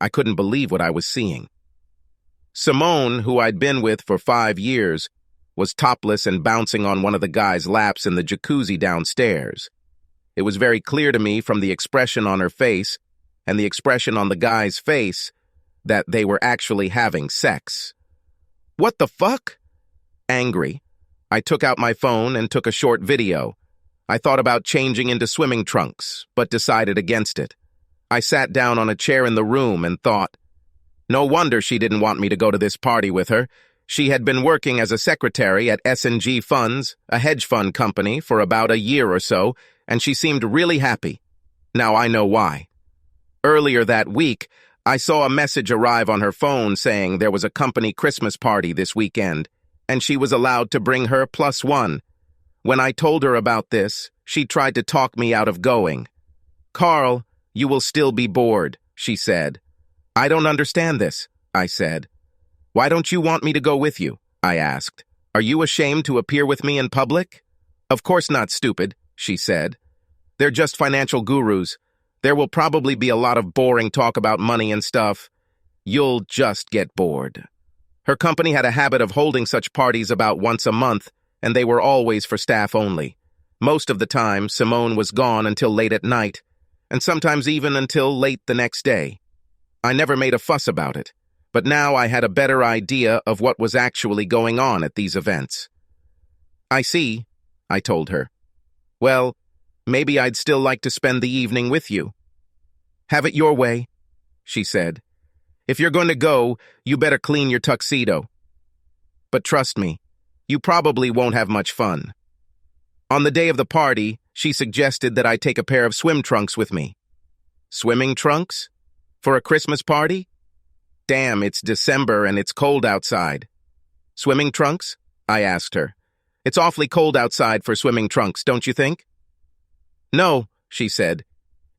I couldn't believe what I was seeing. Simone, who I'd been with for 5 years, was topless and bouncing on one of the guys' laps in the jacuzzi downstairs. It was very clear to me from the expression on her face and the expression on the guy's face that they were actually having sex. What the fuck? Angry, I took out my phone and took a short video. I thought about changing into swimming trunks, but decided against it. I sat down on a chair in the room and thought, no wonder she didn't want me to go to this party with her. She had been working as a secretary at S&G Funds, a hedge fund company, for about a year or so, and she seemed really happy. Now I know why. Earlier that week, I saw a message arrive on her phone saying there was a company Christmas party this weekend, and she was allowed to bring her +1. When I told her about this, she tried to talk me out of going. "Carl, you will still be bored," she said. "I don't understand this," I said. "Why don't you want me to go with you?" I asked. "Are you ashamed to appear with me in public?" "Of course not, stupid," she said. "They're just financial gurus. There will probably be a lot of boring talk about money and stuff. You'll just get bored." Her company had a habit of holding such parties about once a month, and they were always for staff only. Most of the time, Simone was gone until late at night, and sometimes even until late the next day. I never made a fuss about it, but now I had a better idea of what was actually going on at these events. "I see," I told her. "Well, maybe I'd still like to spend the evening with you." "Have it your way," she said. "If you're going to go, you better clean your tuxedo. But trust me, you probably won't have much fun." On the day of the party, she suggested that I take a pair of swim trunks with me. Swimming trunks? For a Christmas party? Damn, it's December and it's cold outside. "Swimming trunks?" I asked her. "It's awfully cold outside for swimming trunks, don't you think?" "No," she said.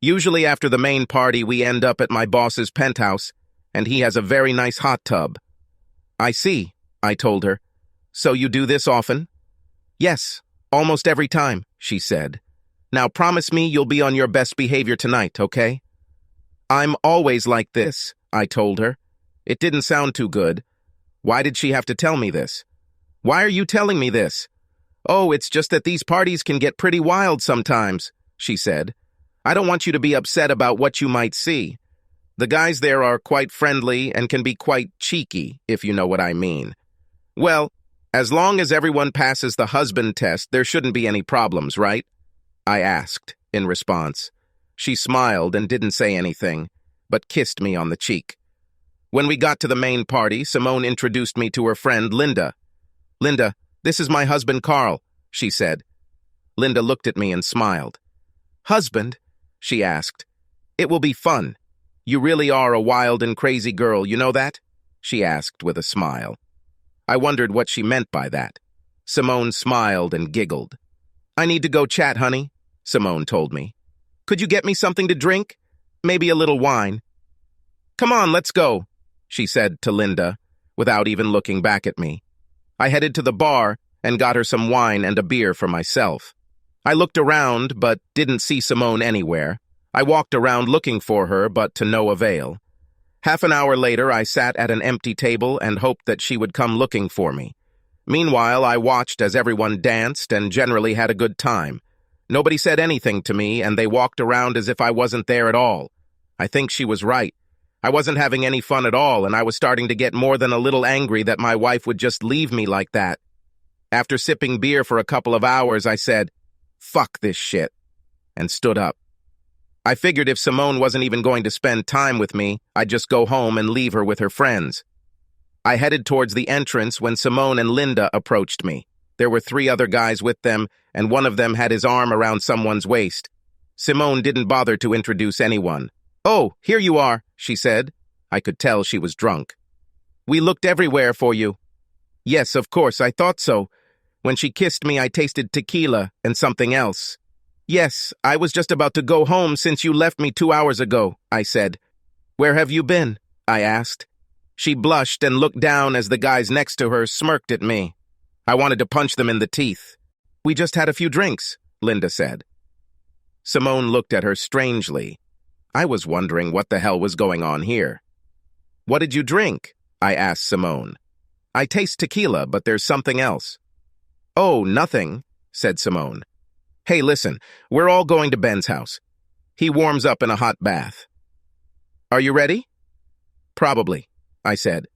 "Usually after the main party we end up at my boss's penthouse, and he has a very nice hot tub." "I see," I told her. "So you do this often?" "Yes, almost every time," she said. "Now promise me you'll be on your best behavior tonight, okay?" "I'm always like this," I told her. It didn't sound too good. Why did she have to tell me this? "Why are you telling me this?" "Oh, it's just that these parties can get pretty wild sometimes," she said. "I don't want you to be upset about what you might see. The guys there are quite friendly and can be quite cheeky, if you know what I mean. Well, as long as everyone passes the husband test, there shouldn't be any problems, right?" I asked in response. She smiled and didn't say anything, but kissed me on the cheek. When we got to the main party, Simone introduced me to her friend, Linda. "Linda, this is my husband, Carl," she said. Linda looked at me and smiled. "Husband?" she asked. "It will be fun. You really are a wild and crazy girl, you know that?" she asked with a smile. I wondered what she meant by that. Simone smiled and giggled. "I need to go chat, honey," Simone told me. "Could you get me something to drink? Maybe a little wine." "Come on, let's go," she said to Linda, without even looking back at me. I headed to the bar and got her some wine and a beer for myself. I looked around, but didn't see Simone anywhere. I walked around looking for her, but to no avail. Half an hour later, I sat at an empty table and hoped that she would come looking for me. Meanwhile, I watched as everyone danced and generally had a good time. Nobody said anything to me, and they walked around as if I wasn't there at all. I think she was right. I wasn't having any fun at all, and I was starting to get more than a little angry that my wife would just leave me like that. After sipping beer for a couple of hours, I said, "Fuck this shit," and stood up. I figured if Simone wasn't even going to spend time with me, I'd just go home and leave her with her friends. I headed towards the entrance when Simone and Linda approached me. There were 3 other guys with them, and one of them had his arm around someone's waist. Simone didn't bother to introduce anyone. "Oh, here you are," she said. I could tell she was drunk. "We looked everywhere for you." "Yes, of course, I thought so. When she kissed me, I tasted tequila and something else." "Yes, I was just about to go home since you left me 2 hours ago," I said. "Where have you been?" I asked. She blushed and looked down as the guys next to her smirked at me. I wanted to punch them in the teeth. "We just had a few drinks," Linda said. Simone looked at her strangely. I was wondering what the hell was going on here. What did you drink? I asked Simone. I taste tequila, but there's something else. Oh, nothing, said Simone. Hey, listen, we're all going to Ben's house. He warms up in a hot bath. Are you ready? Probably, I said.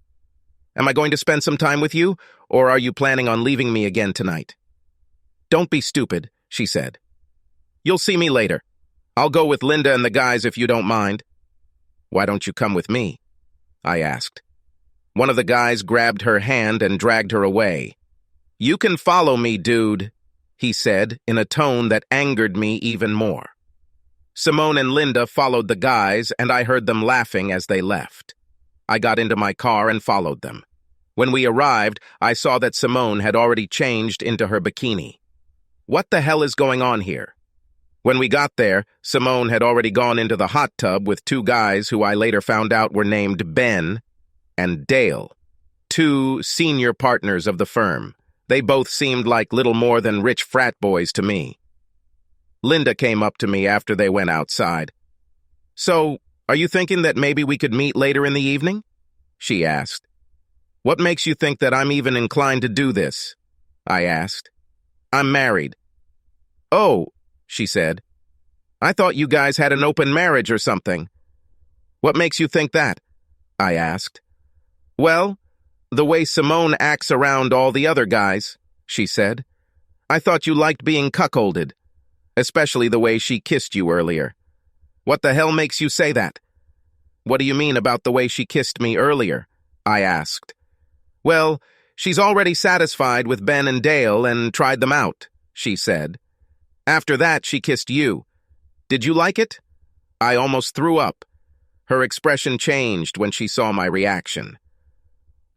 Am I going to spend some time with you, or are you planning on leaving me again tonight? Don't be stupid, she said. You'll see me later. I'll go with Linda and the guys if you don't mind. Why don't you come with me? I asked. One of the guys grabbed her hand and dragged her away. You can follow me, dude, he said in a tone that angered me even more. Simone and Linda followed the guys, and I heard them laughing as they left. I got into my car and followed them. When we arrived, I saw that Simone had already changed into her bikini. What the hell is going on here? When we got there, Simone had already gone into the hot tub with two guys who I later found out were named Ben and Dale, two senior partners of the firm. They both seemed like little more than rich frat boys to me. Linda came up to me after they went outside. So, are you thinking that maybe we could meet later in the evening? She asked. What makes you think that I'm even inclined to do this? I asked. I'm married. Oh, she said. I thought you guys had an open marriage or something. What makes you think that? I asked. Well, the way Simone acts around all the other guys, she said. I thought you liked being cuckolded, especially the way she kissed you earlier. What the hell makes you say that? What do you mean about the way she kissed me earlier? I asked. Well, she's already satisfied with Ben and Dale and tried them out, she said. After that, she kissed you. Did you like it? I almost threw up. Her expression changed when she saw my reaction.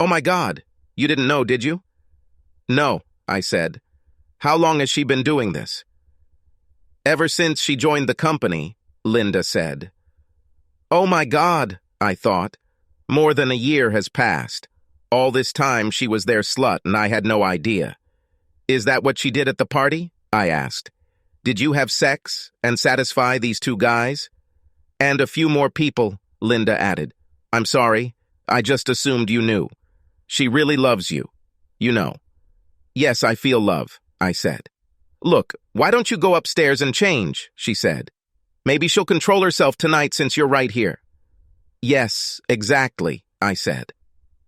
Oh my God, you didn't know, did you? No, I said. How long has she been doing this? Ever since she joined the company, Linda said. Oh my God, I thought. More than a year has passed. All this time she was their slut and I had no idea. Is that what she did at the party? I asked. Did you have sex and satisfy these two guys? And a few more people, Linda added. I'm sorry, I just assumed you knew. She really loves you, you know. Yes, I feel love, I said. Look, why don't you go upstairs and change, she said. Maybe she'll control herself tonight since you're right here. Yes, exactly, I said.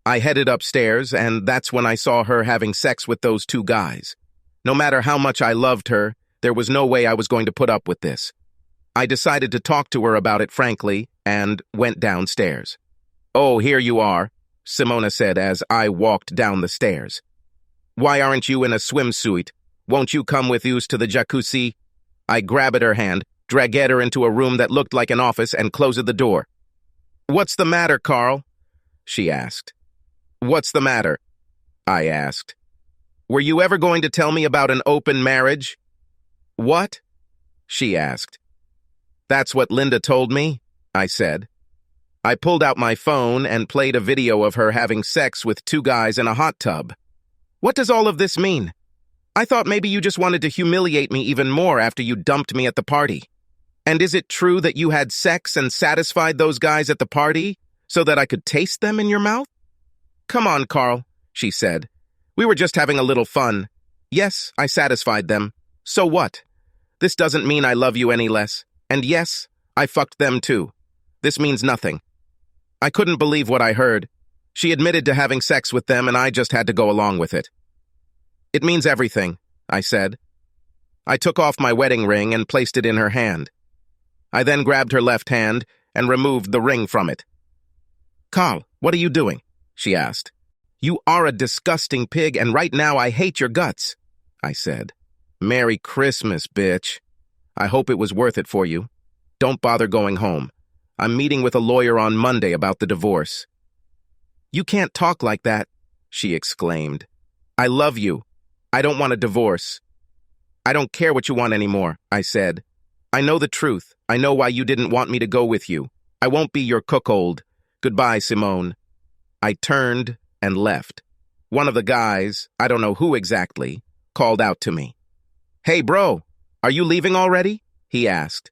I headed upstairs, and that's when I saw her having sex with those two guys. No matter how much I loved her, there was no way I was going to put up with this. I decided to talk to her about it frankly, and went downstairs. Oh, here you are, Simona said as I walked down the stairs. Why aren't you in a swimsuit? Won't you come with us to the jacuzzi? I grabbed her hand, dragged her into a room that looked like an office, and closed the door. What's the matter, Carl? She asked. What's the matter? I asked. Were you ever going to tell me about an open marriage? What? She asked. That's what Linda told me, I said. I pulled out my phone and played a video of her having sex with two guys in a hot tub. What does all of this mean? I thought maybe you just wanted to humiliate me even more after you dumped me at the party. And is it true that you had sex and satisfied those guys at the party so that I could taste them in your mouth? Come on, Carl, she said. We were just having a little fun. Yes, I satisfied them. So what? This doesn't mean I love you any less. And yes, I fucked them too. This means nothing. I couldn't believe what I heard. She admitted to having sex with them and I just had to go along with it. It means everything, I said. I took off my wedding ring and placed it in her hand. I then grabbed her left hand and removed the ring from it. Carl, what are you doing? She asked. You are a disgusting pig, and right now I hate your guts, I said. Merry Christmas, bitch. I hope it was worth it for you. Don't bother going home. I'm meeting with a lawyer on Monday about the divorce. You can't talk like that, she exclaimed. I love you. I don't want a divorce. I don't care what you want anymore, I said. I know the truth. I know why you didn't want me to go with you. I won't be your cuckold. Goodbye, Simone. I turned and left. One of the guys, I don't know who exactly, called out to me. Hey, bro, are you leaving already? He asked.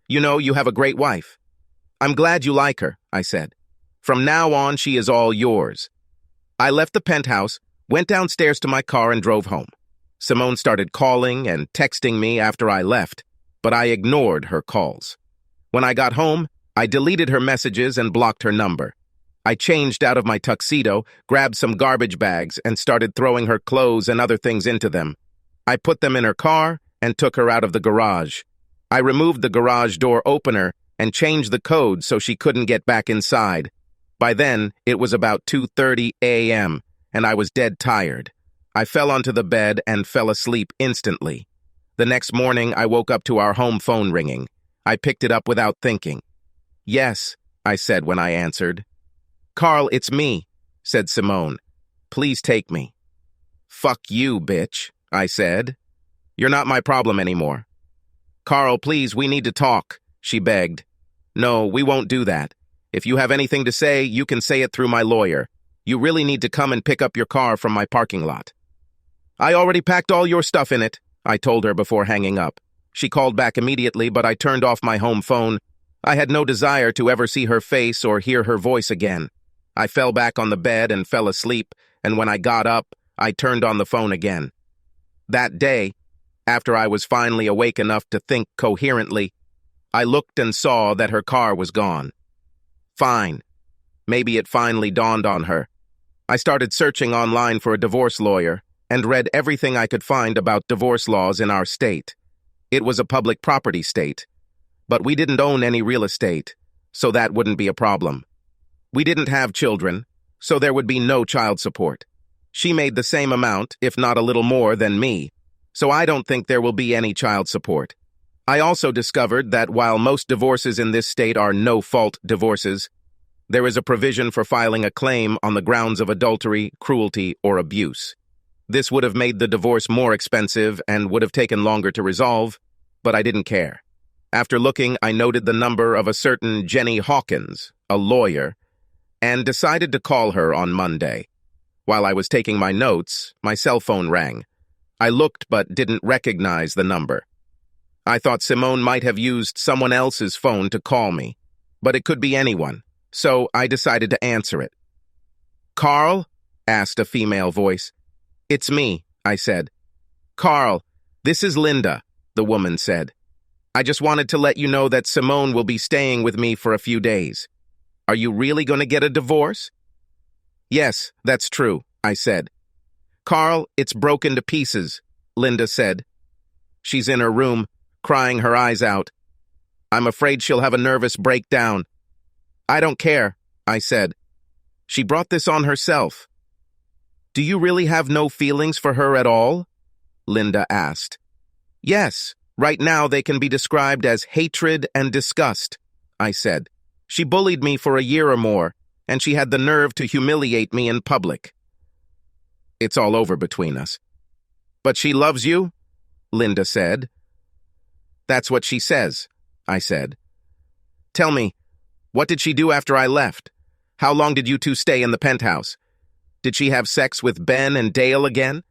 You know, you have a great wife. I'm glad you like her, I said. From now on, she is all yours. I left the penthouse, went downstairs to my car, and drove home. Simone started calling and texting me after I left, but I ignored her calls. When I got home, I deleted her messages and blocked her number. I changed out of my tuxedo, grabbed some garbage bags, and started throwing her clothes and other things into them. I put them in her car and took her out of the garage. I removed the garage door opener and changed the code so she couldn't get back inside. By then, it was about 2:30 a.m., and I was dead tired. I fell onto the bed and fell asleep instantly. The next morning, I woke up to our home phone ringing. I picked it up without thinking. "Yes," I said when I answered. "Carl, it's me," said Simone. "Please take me." "Fuck you, bitch," I said. "You're not my problem anymore." "Carl, please, we need to talk," she begged. "No, we won't do that. If you have anything to say, you can say it through my lawyer. You really need to come and pick up your car from my parking lot." "I already packed all your stuff in it," I told her before hanging up. She called back immediately, but I turned off my home phone. I had no desire to ever see her face or hear her voice again. I fell back on the bed and fell asleep, and when I got up, I turned on the phone again. That day, after I was finally awake enough to think coherently, I looked and saw that her car was gone. Fine. Maybe it finally dawned on her. I started searching online for a divorce lawyer and read everything I could find about divorce laws in our state. It was a public property state, but we didn't own any real estate, so that wouldn't be a problem. We didn't have children, so there would be no child support. She made the same amount, if not a little more, than me, so I don't think there will be any child support. I also discovered that while most divorces in this state are no-fault divorces, there is a provision for filing a claim on the grounds of adultery, cruelty, or abuse. This would have made the divorce more expensive and would have taken longer to resolve, but I didn't care. After looking, I noted the number of a certain Jenny Hawkins, a lawyer, and decided to call her on Monday. While I was taking my notes, my cell phone rang. I looked but didn't recognize the number. I thought Simone might have used someone else's phone to call me, but it could be anyone, so I decided to answer it. "Carl?" asked a female voice. "It's me," I said. "Carl, this is Linda," the woman said. "I just wanted to let you know that Simone will be staying with me for a few days. Are you really going to get a divorce?" "Yes, that's true," I said. "Carl, it's broken to pieces," Linda said. "She's in her room, crying her eyes out. I'm afraid she'll have a nervous breakdown." "I don't care," I said. "She brought this on herself." "Do you really have no feelings for her at all?" Linda asked. "Yes, right now they can be described as hatred and disgust," I said. "She bullied me for a year or more, and she had the nerve to humiliate me in public." "It's all over between us." "But she loves you?" Linda said. "That's what she says," I said. "Tell me, what did she do after I left? How long did you two stay in the penthouse? Did she have sex with Ben and Dale again?"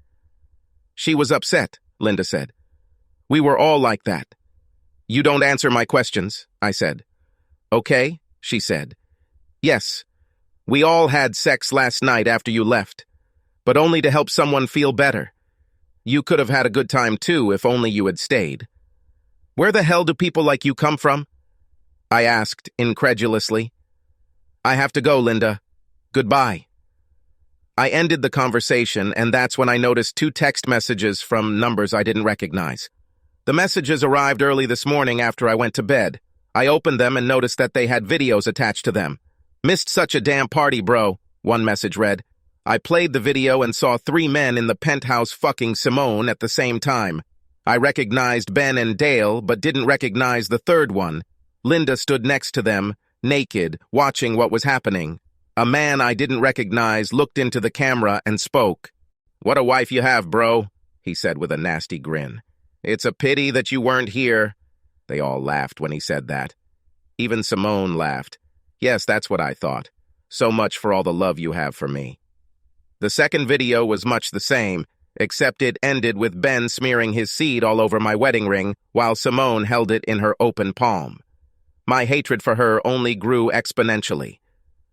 "She was upset," Linda said. "We were all like that." "You don't answer my questions," I said. "Okay," she said. "Yes, we all had sex last night after you left, but only to help someone feel better. You could have had a good time too if only you had stayed." "Where the hell do people like you come from?" I asked incredulously. "I have to go, Linda. Goodbye." I ended the conversation, and that's when I noticed 2 text messages from numbers I didn't recognize. The messages arrived early this morning after I went to bed. I opened them and noticed that they had videos attached to them. "Missed such a damn party, bro," one message read. I played the video and saw 3 men in the penthouse fucking Simone at the same time. I recognized Ben and Dale, but didn't recognize the third one. Linda stood next to them, naked, watching what was happening. A man I didn't recognize looked into the camera and spoke. "What a wife you have, bro," he said with a nasty grin. "It's a pity that you weren't here." They all laughed when he said that. Even Simone laughed. "Yes, that's what I thought. So much for all the love you have for me." The second video was much the same, except it ended with Ben smearing his seed all over my wedding ring while Simone held it in her open palm. My hatred for her only grew exponentially.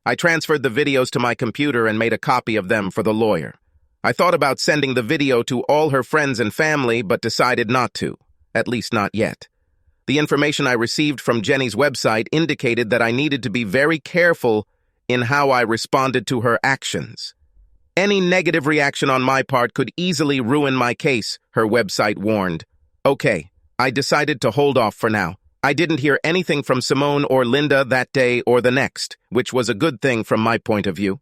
I transferred the videos to my computer and made a copy of them for the lawyer. I thought about sending the video to all her friends and family, but decided not to, at least not yet. The information I received from Jenny's website indicated that I needed to be very careful in how I responded to her actions. Any negative reaction on my part could easily ruin my case, her website warned. Okay, I decided to hold off for now. I didn't hear anything from Simone or Linda that day or the next, which was a good thing from my point of view.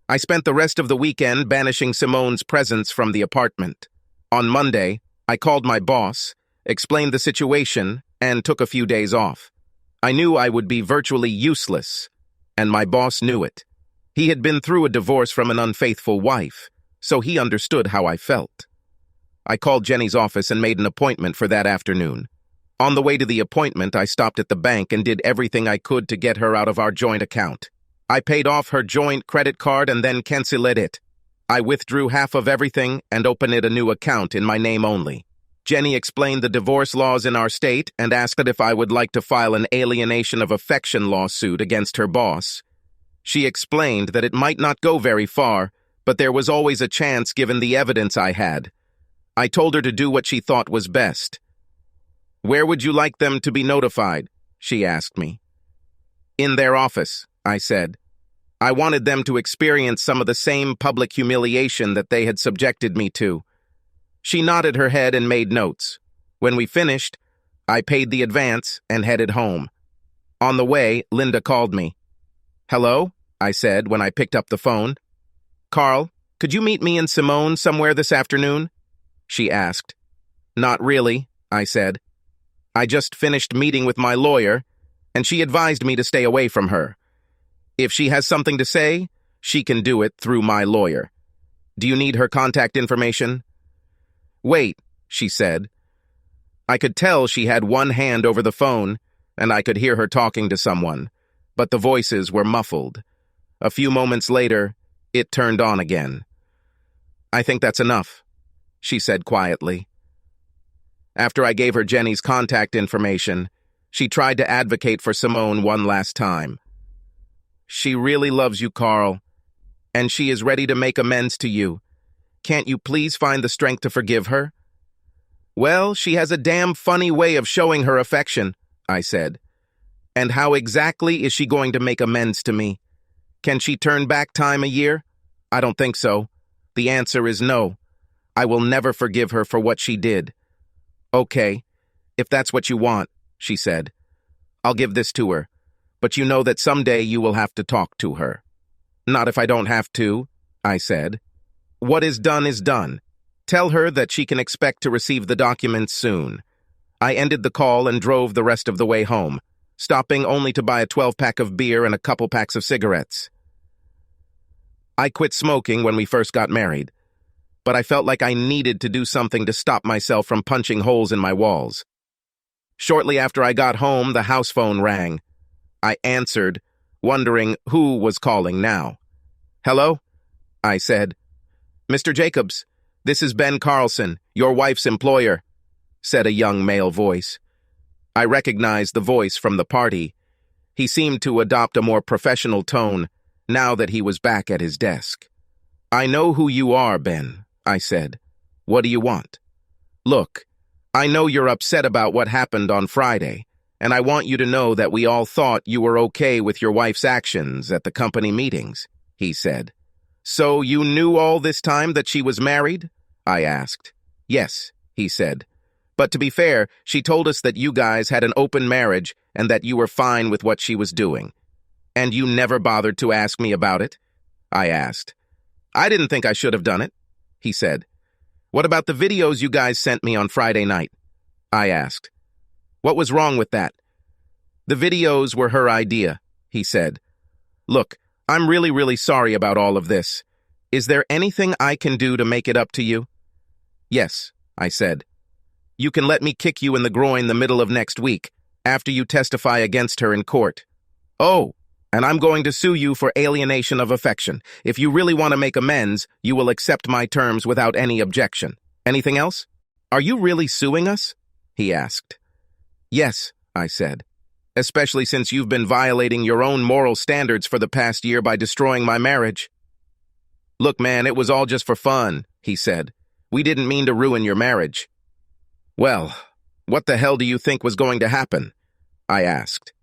I spent the rest of the weekend banishing Simone's presence from the apartment. On Monday, I called my boss, explained the situation, and took a few days off. I knew I would be virtually useless, and my boss knew it. He had been through a divorce from an unfaithful wife, so he understood how I felt. I called Jenny's office and made an appointment for that afternoon. On the way to the appointment, I stopped at the bank and did everything I could to get her out of our joint account. I paid off her joint credit card and then canceled it. I withdrew half of everything and opened a new account in my name only. Jenny explained the divorce laws in our state and asked if I would like to file an alienation of affection lawsuit against her boss. She explained that it might not go very far, but there was always a chance given the evidence I had. I told her to do what she thought was best. "Where would you like them to be notified?" she asked me. "In their office," I said. I wanted them to experience some of the same public humiliation that they had subjected me to. She nodded her head and made notes. When we finished, I paid the advance and headed home. On the way, Linda called me. "Hello?" I said when I picked up the phone. "Carl, could you meet me and Simone somewhere this afternoon?" she asked. "Not really," I said. "I just finished meeting with my lawyer, and she advised me to stay away from her. If she has something to say, she can do it through my lawyer. Do you need her contact information?" "Wait," she said. I could tell she had one hand over the phone, and I could hear her talking to someone, but the voices were muffled. A few moments later, it turned on again. "I think that's enough," she said quietly. After I gave her Jenny's contact information, she tried to advocate for Simone one last time. "She really loves you, Carl, and she is ready to make amends to you. Can't you please find the strength to forgive her?" "Well, she has a damn funny way of showing her affection," I said. "And how exactly is she going to make amends to me? Can she turn back time a year? I don't think so. The answer is no. I will never forgive her for what she did." "Okay, if that's what you want," she said. "I'll give this to her, but you know that someday you will have to talk to her." "Not if I don't have to," I said. "What is done. Tell her that she can expect to receive the documents soon." I ended the call and drove the rest of the way home, stopping only to buy a 12-pack of beer and a couple packs of cigarettes. I quit smoking when we first got married, but I felt like I needed to do something to stop myself from punching holes in my walls. Shortly after I got home, the house phone rang. I answered, wondering who was calling now. "Hello?" I said. "Mr. Jacobs, this is Ben Carlson, your wife's employer," said a young male voice. I recognized the voice from the party. He seemed to adopt a more professional tone now that he was back at his desk. "I know who you are, Ben," I said. "What do you want?" "Look, I know you're upset about what happened on Friday, and I want you to know that we all thought you were okay with your wife's actions at the company meetings," he said. "So you knew all this time that she was married?" I asked. "Yes," he said. "But to be fair, she told us that you guys had an open marriage and that you were fine with what she was doing." "And you never bothered to ask me about it?" I asked. "I didn't think I should have done it," he said. "What about the videos you guys sent me on Friday night?" I asked. "What was wrong with that?" "The videos were her idea," he said. "Look, I'm really sorry about all of this. Is there anything I can do to make it up to you?" "Yes," I said. "You can let me kick you in the groin the middle of next week, after you testify against her in court." "Oh, and I'm going to sue you for alienation of affection. If you really want to make amends, you will accept my terms without any objection. Anything else?" "Are you really suing us?" he asked. "Yes," I said. especially since you've been violating your own moral standards for the past year by destroying my marriage. Look, man, it was all just for fun, he said. We didn't mean to ruin your marriage. Well, what the hell do you think was going to happen? I asked.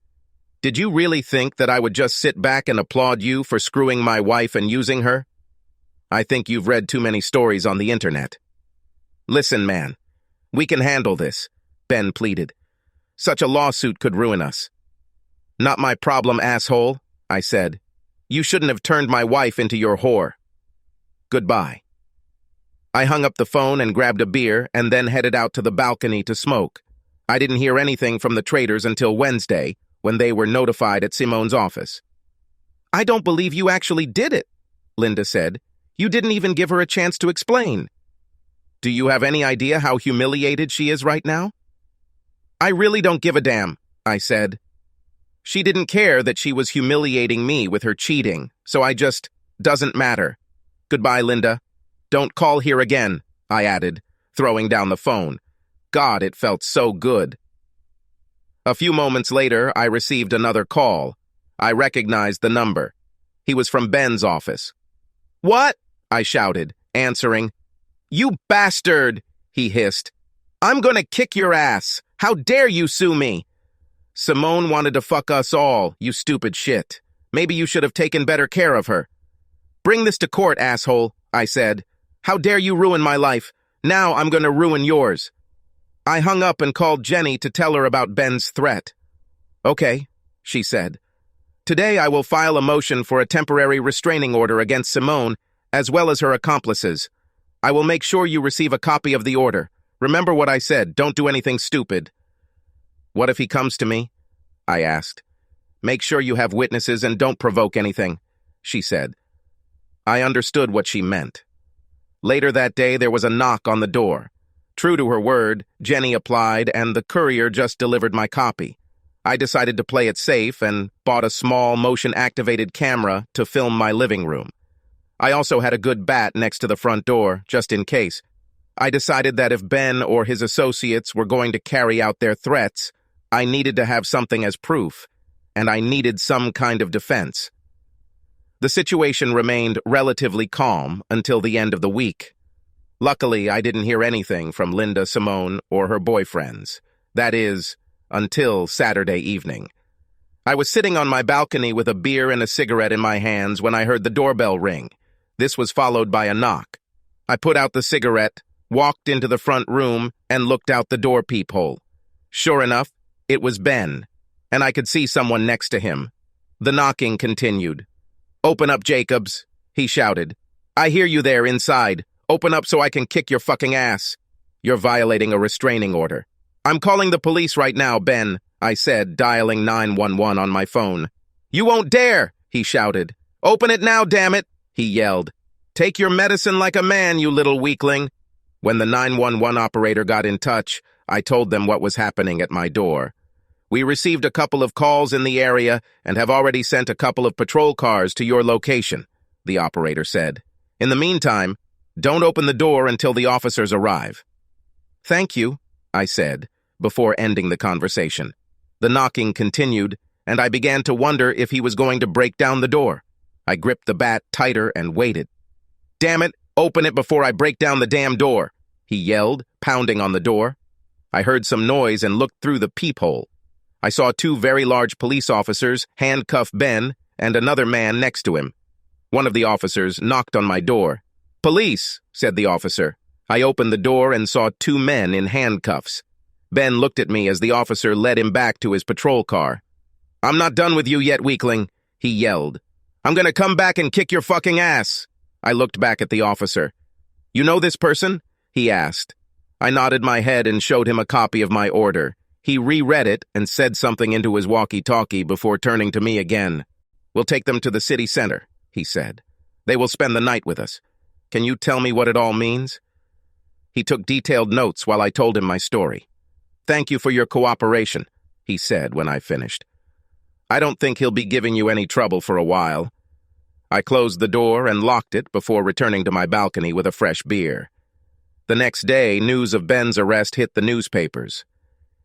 Did you really think that I would just sit back and applaud you for screwing my wife and using her? I think you've read too many stories on the internet. Listen, man, we can handle this, Ben pleaded. Such a lawsuit could ruin us. Not my problem, asshole, I said. You shouldn't have turned my wife into your whore. Goodbye. I hung up the phone and grabbed a beer and then headed out to the balcony to smoke. I didn't hear anything from the traders until Wednesday, when they were notified at Simone's office. I don't believe you actually did it, Linda said. You didn't even give her a chance to explain. Do you have any idea how humiliated she is right now? I really don't give a damn, I said. She didn't care that she was humiliating me with her cheating, so doesn't matter. Goodbye, Linda. Don't call here again, I added, throwing down the phone. God, it felt so good. A few moments later, I received another call. I recognized the number. He was from Ben's office. What? I shouted, answering. You bastard, he hissed. I'm gonna kick your ass. How dare you sue me? Simone wanted to fuck us all, you stupid shit. Maybe you should have taken better care of her. Bring this to court, asshole, I said. How dare you ruin my life? Now I'm gonna ruin yours. I hung up and called Jenny to tell her about Ben's threat. Okay, she said. Today I will file a motion for a temporary restraining order against Simone, as well as her accomplices. I will make sure you receive a copy of the order. Remember what I said, don't do anything stupid. What if he comes to me? I asked. Make sure you have witnesses and don't provoke anything, she said. I understood what she meant. Later that day, there was a knock on the door. True to her word, Jenny applied, and the courier just delivered my copy. I decided to play it safe and bought a small motion-activated camera to film my living room. I also had a good bat next to the front door, just in case. I decided that if Ben or his associates were going to carry out their threats, I needed to have something as proof, and I needed some kind of defense. The situation remained relatively calm until the end of the week. Luckily, I didn't hear anything from Linda, Simone, or her boyfriends. That is, until Saturday evening. I was sitting on my balcony with a beer and a cigarette in my hands when I heard the doorbell ring. This was followed by a knock. I put out the cigarette, walked into the front room, and looked out the door peephole. Sure enough, it was Ben, and I could see someone next to him. The knocking continued. Open up, Jacobs, he shouted. I hear you there inside. Open up so I can kick your fucking ass. You're violating a restraining order. I'm calling the police right now, Ben, I said, dialing 911 on my phone. You won't dare, he shouted. Open it now, damn it, he yelled. Take your medicine like a man, you little weakling. When the 911 operator got in touch, I told them what was happening at my door. We received a couple of calls in the area and have already sent a couple of patrol cars to your location, the operator said. In the meantime, don't open the door until the officers arrive. Thank you, I said, before ending the conversation. The knocking continued, and I began to wonder if he was going to break down the door. I gripped the bat tighter and waited. Damn it, open it before I break down the damn door, he yelled, pounding on the door. I heard some noise and looked through the peephole. I saw two very large police officers handcuff Ben and another man next to him. One of the officers knocked on my door. Police, said the officer. I opened the door and saw two men in handcuffs. Ben looked at me as the officer led him back to his patrol car. I'm not done with you yet, weakling, he yelled. I'm gonna come back and kick your fucking ass. I looked back at the officer. You know this person? He asked. I nodded my head and showed him a copy of my order. He reread it and said something into his walkie-talkie before turning to me again. We'll take them to the city center, he said. They will spend the night with us. Can you tell me what it all means? He took detailed notes while I told him my story. Thank you for your cooperation, he said when I finished. I don't think he'll be giving you any trouble for a while. I closed the door and locked it before returning to my balcony with a fresh beer. The next day, news of Ben's arrest hit the newspapers.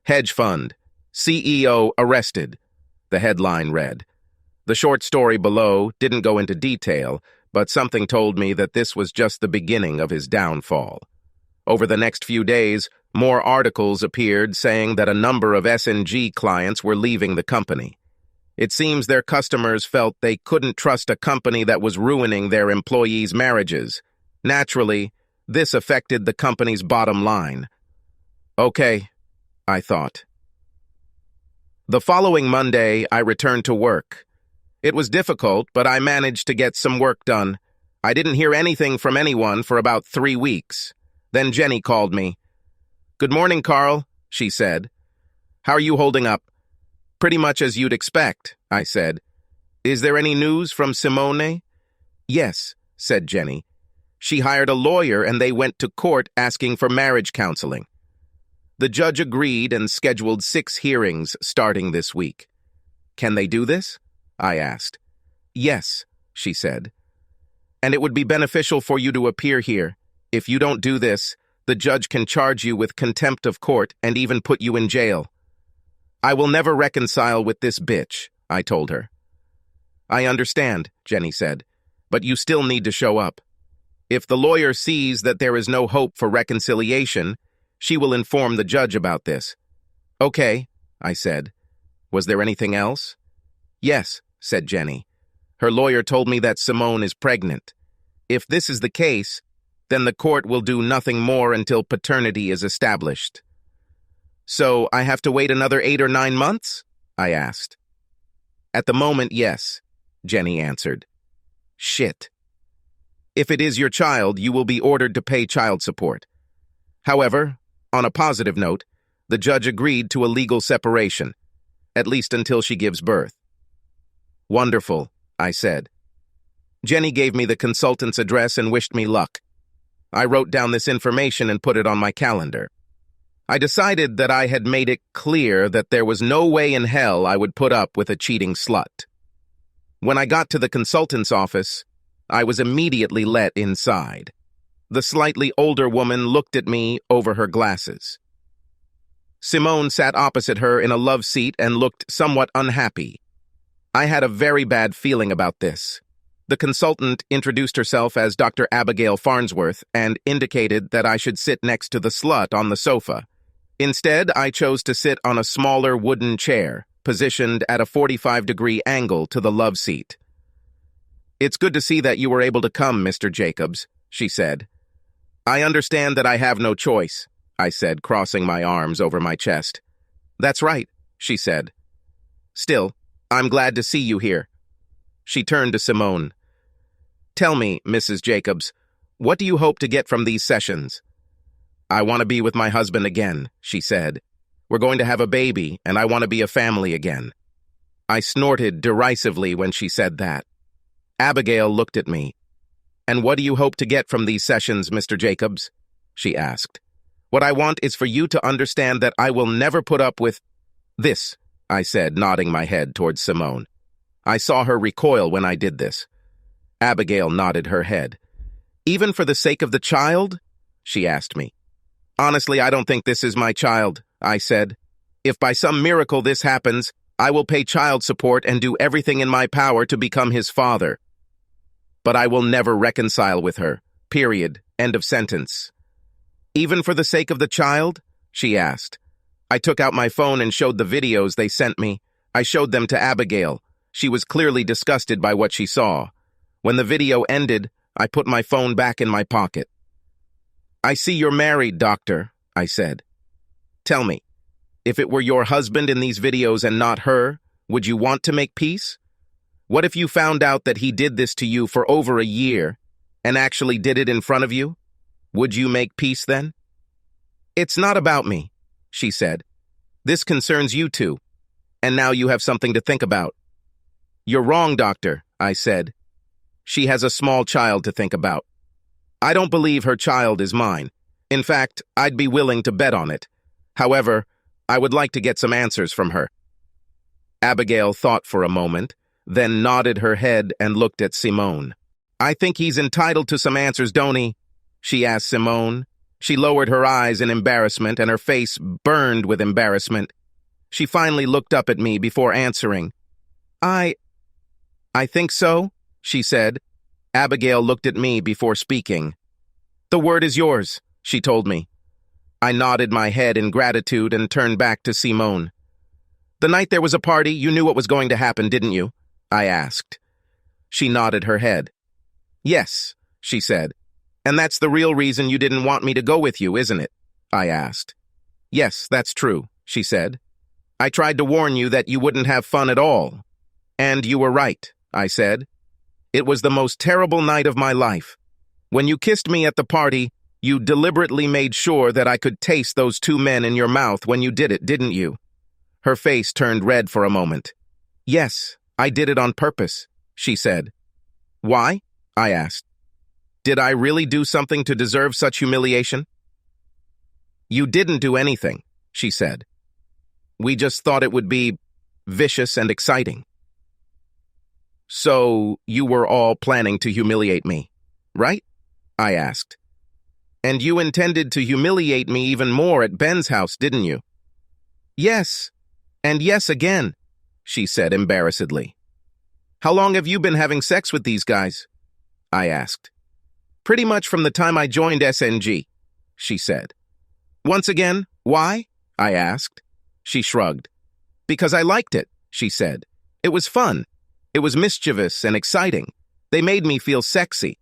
Hedge fund. CEO arrested, the headline read. The short story below didn't go into detail, but something told me that this was just the beginning of his downfall. Over the next few days, more articles appeared saying that a number of S&G clients were leaving the company. It seems their customers felt they couldn't trust a company that was ruining their employees' marriages. Naturally, this affected the company's bottom line. Okay, I thought. The following Monday, I returned to work. It was difficult, but I managed to get some work done. I didn't hear anything from anyone for about 3 weeks. Then Jenny called me. "Good morning, Carl," she said. "How are you holding up?" "Pretty much as you'd expect," I said. "Is there any news from Simone?" "Yes," said Jenny. "She hired a lawyer and they went to court asking for marriage counseling. The judge agreed and scheduled 6 hearings starting this week." "Can they do this?" I asked. "Yes," she said. "And it would be beneficial for you to appear here. If you don't do this, the judge can charge you with contempt of court and even put you in jail." "I will never reconcile with this bitch," I told her. "I understand," Jenny said, "but you still need to show up. If the lawyer sees that there is no hope for reconciliation, she will inform the judge about this." "Okay," I said. "Was there anything else?" "Yes," said Jenny. "Her lawyer told me that Simone is pregnant. If this is the case, then the court will do nothing more until paternity is established." "So I have to wait another 8 or 9 months?" I asked. "At the moment, yes," Jenny answered. "Shit. If it is your child, you will be ordered to pay child support. However, on a positive note, the judge agreed to a legal separation, at least until she gives birth." "Wonderful," I said. Jenny gave me the consultant's address and wished me luck. I wrote down this information and put it on my calendar. I decided that I had made it clear that there was no way in hell I would put up with a cheating slut. When I got to the consultant's office, I was immediately let inside. The slightly older woman looked at me over her glasses. Simone sat opposite her in a love seat and looked somewhat unhappy. I had a very bad feeling about this. The consultant introduced herself as Dr. Abigail Farnsworth and indicated that I should sit next to the slut on the sofa. Instead, I chose to sit on a smaller wooden chair, positioned at a 45-degree angle to the love seat. "It's good to see that you were able to come, Mr. Jacobs," she said. "I understand that I have no choice," I said, crossing my arms over my chest. "That's right," she said. "Still, I'm glad to see you here." She turned to Simone. "Tell me, Mrs. Jacobs, what do you hope to get from these sessions?" "I want to be with my husband again," she said. "We're going to have a baby, and I want to be a family again." I snorted derisively when she said that. Abigail looked at me. "And what do you hope to get from these sessions, Mr. Jacobs?" she asked. "What I want is for you to understand that I will never put up with this," I said, nodding my head towards Simone. I saw her recoil when I did this. Abigail nodded her head. "Even for the sake of the child?" she asked me. "Honestly, I don't think this is my child," I said. "If by some miracle this happens, I will pay child support and do everything in my power to become his father. But I will never reconcile with her. Period. End of sentence." "Even for the sake of the child?" she asked. I took out my phone and showed the videos they sent me. I showed them to Abigail. She was clearly disgusted by what she saw. When the video ended, I put my phone back in my pocket. "I see you're married, doctor," I said. "Tell me, if it were your husband in these videos and not her, would you want to make peace? What if you found out that he did this to you for over a year and actually did it in front of you? Would you make peace then?" "It's not about me," she said. "This concerns you two, and now you have something to think about." "You're wrong, doctor," I said. "She has a small child to think about. I don't believe her child is mine. In fact, I'd be willing to bet on it. However, I would like to get some answers from her." Abigail thought for a moment, then nodded her head and looked at Simone. "I think he's entitled to some answers, don't he?" she asked Simone. She lowered her eyes in embarrassment, and her face burned with embarrassment. She finally looked up at me before answering. I think so, she said. Abigail looked at me before speaking. The word is yours, she told me. I nodded my head in gratitude and turned back to Simone. The night there was a party, you knew what was going to happen, didn't you? I asked. She nodded her head. Yes, she said. And that's the real reason you didn't want me to go with you, isn't it? I asked. Yes, that's true, she said. I tried to warn you that you wouldn't have fun at all. And you were right, I said. It was the most terrible night of my life. When you kissed me at the party, you deliberately made sure that I could taste those two men in your mouth when you did it, didn't you? Her face turned red for a moment. Yes, I did it on purpose, she said. Why? I asked. Did I really do something to deserve such humiliation? You didn't do anything, she said. We just thought it would be vicious and exciting. So you were all planning to humiliate me, right? I asked. And you intended to humiliate me even more at Ben's house, didn't you? Yes, and yes again, she said embarrassedly. How long have you been having sex with these guys? I asked. Pretty much from the time I joined SNG, she said. Once again, why? I asked. She shrugged. Because I liked it, she said. It was fun. It was mischievous and exciting. They made me feel sexy.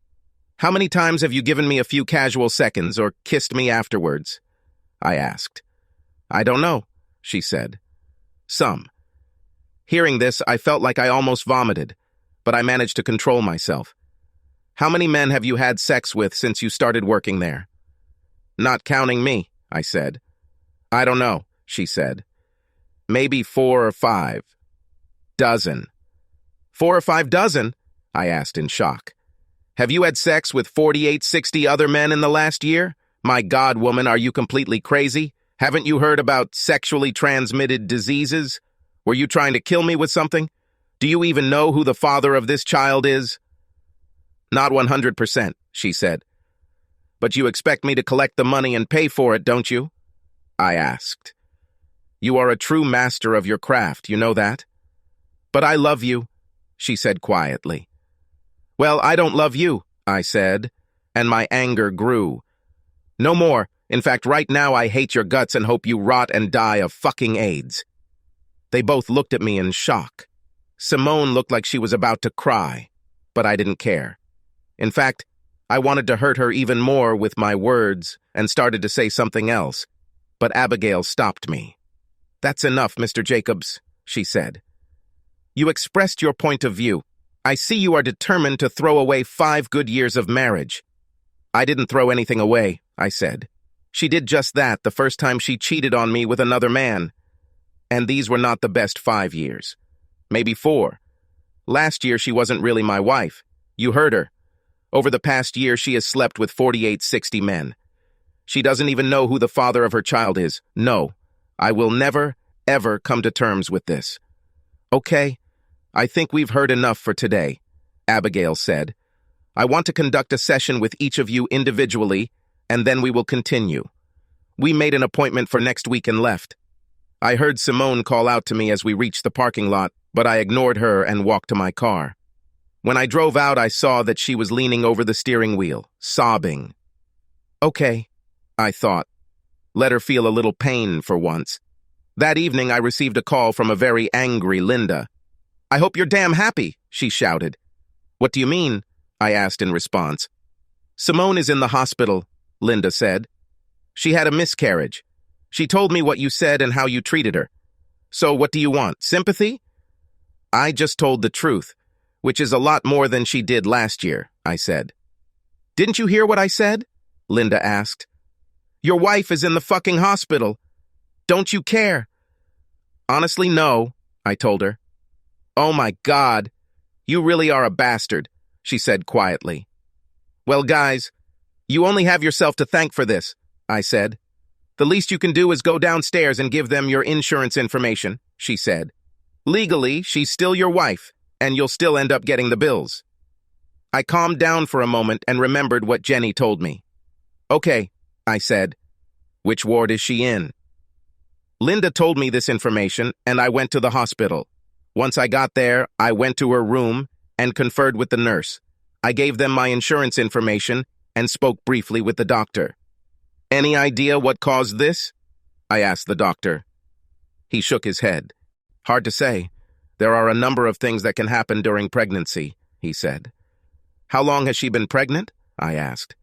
How many times have you given me a few casual seconds or kissed me afterwards? I asked. I don't know, she said. Some. Hearing this, I felt like I almost vomited, but I managed to control myself. How many men have you had sex with since you started working there? Not counting me, I said. I don't know, she said. Maybe 4 or 5. Dozen. 4 or 5 dozen? I asked in shock. Have you had sex with 48, 60 other men in the last year? My God, woman, are you completely crazy? Haven't you heard about sexually transmitted diseases? Were you trying to kill me with something? Do you even know who the father of this child is? Not 100%, she said. But you expect me to collect the money and pay for it, don't you? I asked. You are a true master of your craft, you know that? But I love you, she said quietly. Well, I don't love you, I said, and my anger grew. No more. In fact, right now I hate your guts and hope you rot and die of fucking AIDS. They both looked at me in shock. Simone looked like she was about to cry, but I didn't care. In fact, I wanted to hurt her even more with my words and started to say something else, but Abigail stopped me. That's enough, Mr. Jacobs, she said. You expressed your point of view. I see you are determined to throw away 5 good years of marriage. I didn't throw anything away, I said. She did just that the first time she cheated on me with another man. And these were not the best 5 years. Maybe 4. Last year she wasn't really my wife. You heard her. Over the past year she has slept with 48, 60 men. She doesn't even know who the father of her child is. No, I will never, ever come to terms with this. Okay, I think we've heard enough for today, Abigail said. I want to conduct a session with each of you individually, and then we will continue. We made an appointment for next week and left. I heard Simone call out to me as we reached the parking lot, but I ignored her and walked to my car. When I drove out, I saw that she was leaning over the steering wheel, sobbing. Okay, I thought. Let her feel a little pain for once. That evening, I received a call from a very angry Linda. I hope you're damn happy, she shouted. What do you mean? I asked in response. Simone is in the hospital, Linda said. She had a miscarriage. She told me what you said and how you treated her. So what do you want, sympathy? I just told the truth, which is a lot more than she did last year, I said. Didn't you hear what I said? Linda asked. Your wife is in the fucking hospital. Don't you care? Honestly, no, I told her. Oh my God, you really are a bastard, she said quietly. Well, guys, you only have yourself to thank for this, I said. The least you can do is go downstairs and give them your insurance information, she said. Legally, she's still your wife, and you'll still end up getting the bills. I calmed down for a moment and remembered what Jenny told me. Okay, I said. Which ward is she in? Linda told me this information, and I went to the hospital. Once I got there, I went to her room and conferred with the nurse. I gave them my insurance information and spoke briefly with the doctor. "Any idea what caused this?" I asked the doctor. He shook his head. "Hard to say. There are a number of things that can happen during pregnancy," he said. "How long has she been pregnant?" I asked.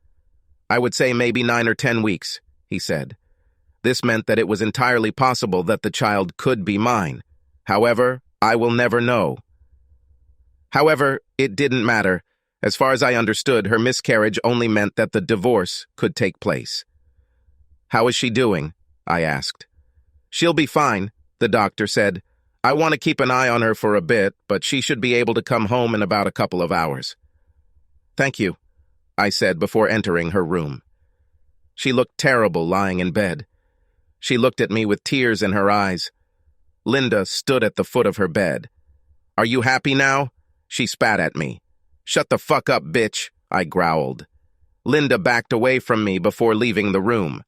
"I would say maybe 9 or 10 weeks," he said. This meant that it was entirely possible that the child could be mine. However, I will never know. However, it didn't matter. As far as I understood, her miscarriage only meant that the divorce could take place. "How is she doing?" I asked. "She'll be fine," the doctor said. "I want to keep an eye on her for a bit, but she should be able to come home in about a couple of hours." "Thank you," I said before entering her room. She looked terrible lying in bed. She looked at me with tears in her eyes. Linda stood at the foot of her bed. "Are you happy now?" She spat at me. "Shut the fuck up, bitch," I growled. Linda backed away from me before leaving the room.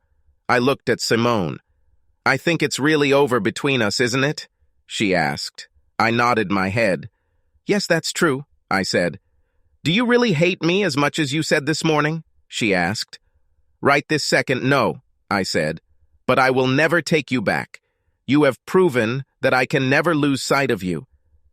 I looked at Simone. "I think it's really over between us, isn't it?" she asked. I nodded my head. "Yes, that's true," I said. "Do you really hate me as much as you said this morning?" she asked. "Right this second, no," I said. "But I will never take you back. You have proven that I can never lose sight of you.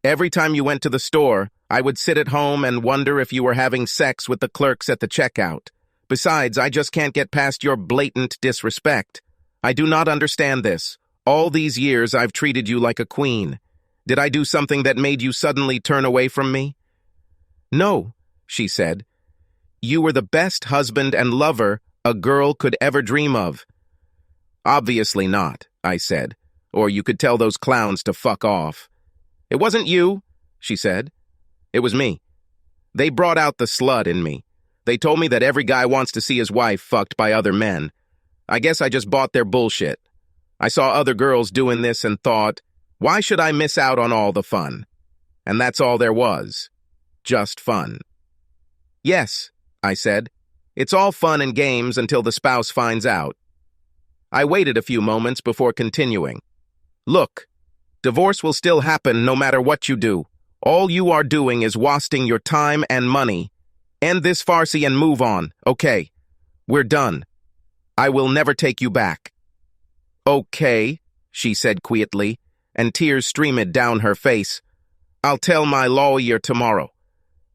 Every time you went to the store, I would sit at home and wonder if you were having sex with the clerks at the checkout. Besides, I just can't get past your blatant disrespect. I do not understand this. All these years I've treated you like a queen. Did I do something that made you suddenly turn away from me?" "No," she said. "You were the best husband and lover a girl could ever dream of." "Obviously not," I said. "Or you could tell those clowns to fuck off." "It wasn't you," she said. "It was me. They brought out the slut in me. They told me that every guy wants to see his wife fucked by other men. I guess I just bought their bullshit. I saw other girls doing this and thought, why should I miss out on all the fun? And that's all there was. Just fun." "Yes," I said. "It's all fun and games until the spouse finds out." I waited a few moments before continuing. "Look, divorce will still happen no matter what you do. All you are doing is wasting your time and money. End this farce and move on, okay? We're done. I will never take you back." "Okay," she said quietly, and tears streamed down her face. "I'll tell my lawyer tomorrow.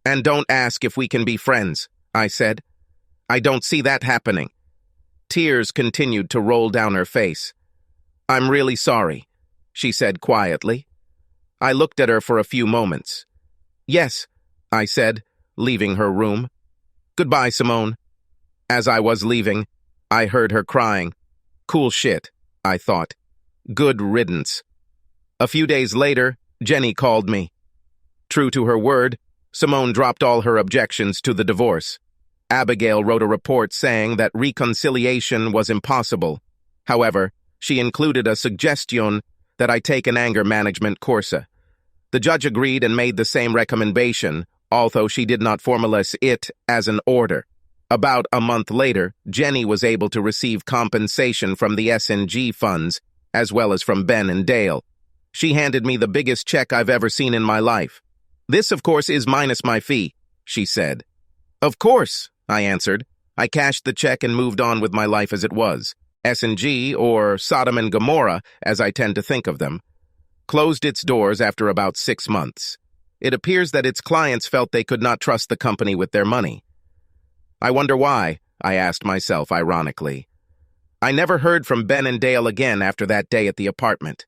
And don't ask if we can be friends," I said. "I don't see that happening." Tears continued to roll down her face. "I'm really sorry," she said quietly. I looked at her for a few moments. "Yes," I said, leaving her room. "Goodbye, Simone." As I was leaving, I heard her crying. Cool shit, I thought. Good riddance. A few days later, Jenny called me. True to her word, Simone dropped all her objections to the divorce. Abigail wrote a report saying that reconciliation was impossible. However, she included a suggestion that I take an anger management course. The judge agreed and made the same recommendation, although she did not formalize it as an order. About a month later, Jenny was able to receive compensation from the S&G funds, as well as from Ben and Dale. She handed me the biggest check I've ever seen in my life. "This, of course, is minus my fee," she said. "Of course," I answered. I cashed the check and moved on with my life as it was. S&G, or Sodom and Gomorrah, as I tend to think of them, closed its doors after about 6 months. It appears that its clients felt they could not trust the company with their money. I wonder why, I asked myself ironically. I never heard from Ben and Dale again after that day at the apartment.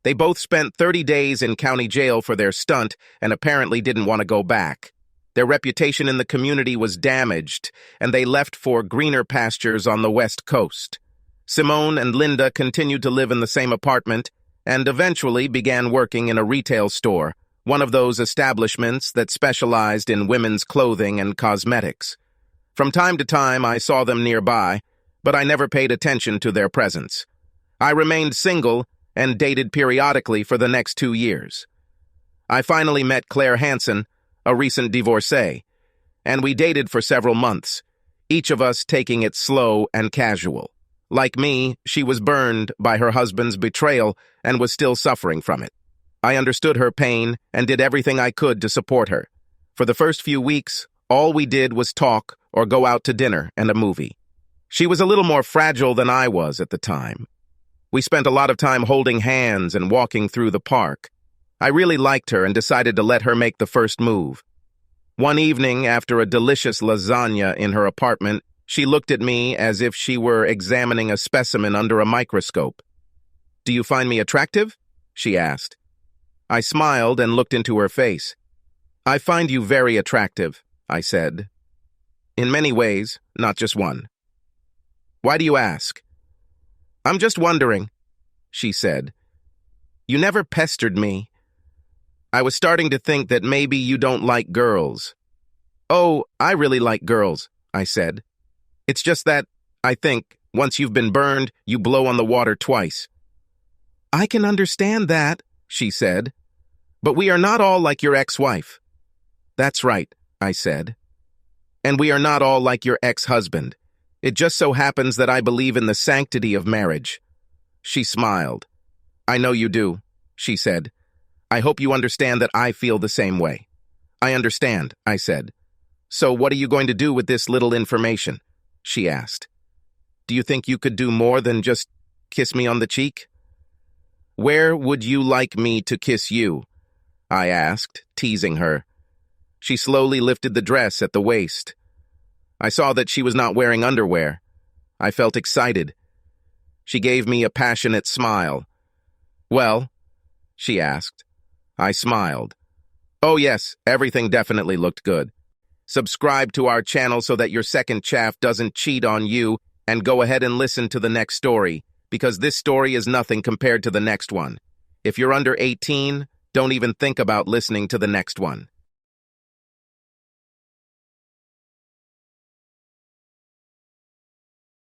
They both spent 30 days in county jail for their stunt and apparently didn't want to go back. Their reputation in the community was damaged, and they left for greener pastures on the West Coast. Simone and Linda continued to live in the same apartment and eventually began working in a retail store, one of those establishments that specialized in women's clothing and cosmetics. From time to time, I saw them nearby, but I never paid attention to their presence. I remained single and dated periodically for the next 2 years. I finally met Claire Hansen, a recent divorcee, and we dated for several months, each of us taking it slow and casual. Like me, she was burned by her husband's betrayal and was still suffering from it. I understood her pain and did everything I could to support her. For the first few weeks, all we did was talk or go out to dinner and a movie. She was a little more fragile than I was at the time. We spent a lot of time holding hands and walking through the park. I really liked her and decided to let her make the first move. One evening, after a delicious lasagna in her apartment, she looked at me as if she were examining a specimen under a microscope. "Do you find me attractive?" she asked. I smiled and looked into her face. "I find you very attractive," I said. "In many ways, not just one." "Why do you ask?" "I'm just wondering," she said. "You never pestered me. I was starting to think that maybe you don't like girls." "Oh, I really like girls," I said. "It's just that, I think, once you've been burned, you blow on the water twice." "I can understand that," she said. "But we are not all like your ex-wife." "That's right," I said. "And we are not all like your ex-husband. It just so happens that I believe in the sanctity of marriage." She smiled. "I know you do," she said. "I hope you understand that I feel the same way." "I understand," I said. "So what are you going to do with this little information?" she asked. "Do you think you could do more than just kiss me on the cheek?" "Where would you like me to kiss you?" I asked, teasing her. She slowly lifted the dress at the waist. I saw that she was not wearing underwear. I felt excited. She gave me a passionate smile. "Well?" she asked. I smiled. "Oh yes, everything definitely looked good. Subscribe to our channel so that your second chaff doesn't cheat on you, and go ahead and listen to the next story, because this story is nothing compared to the next one. If you're under 18, don't even think about listening to the next one."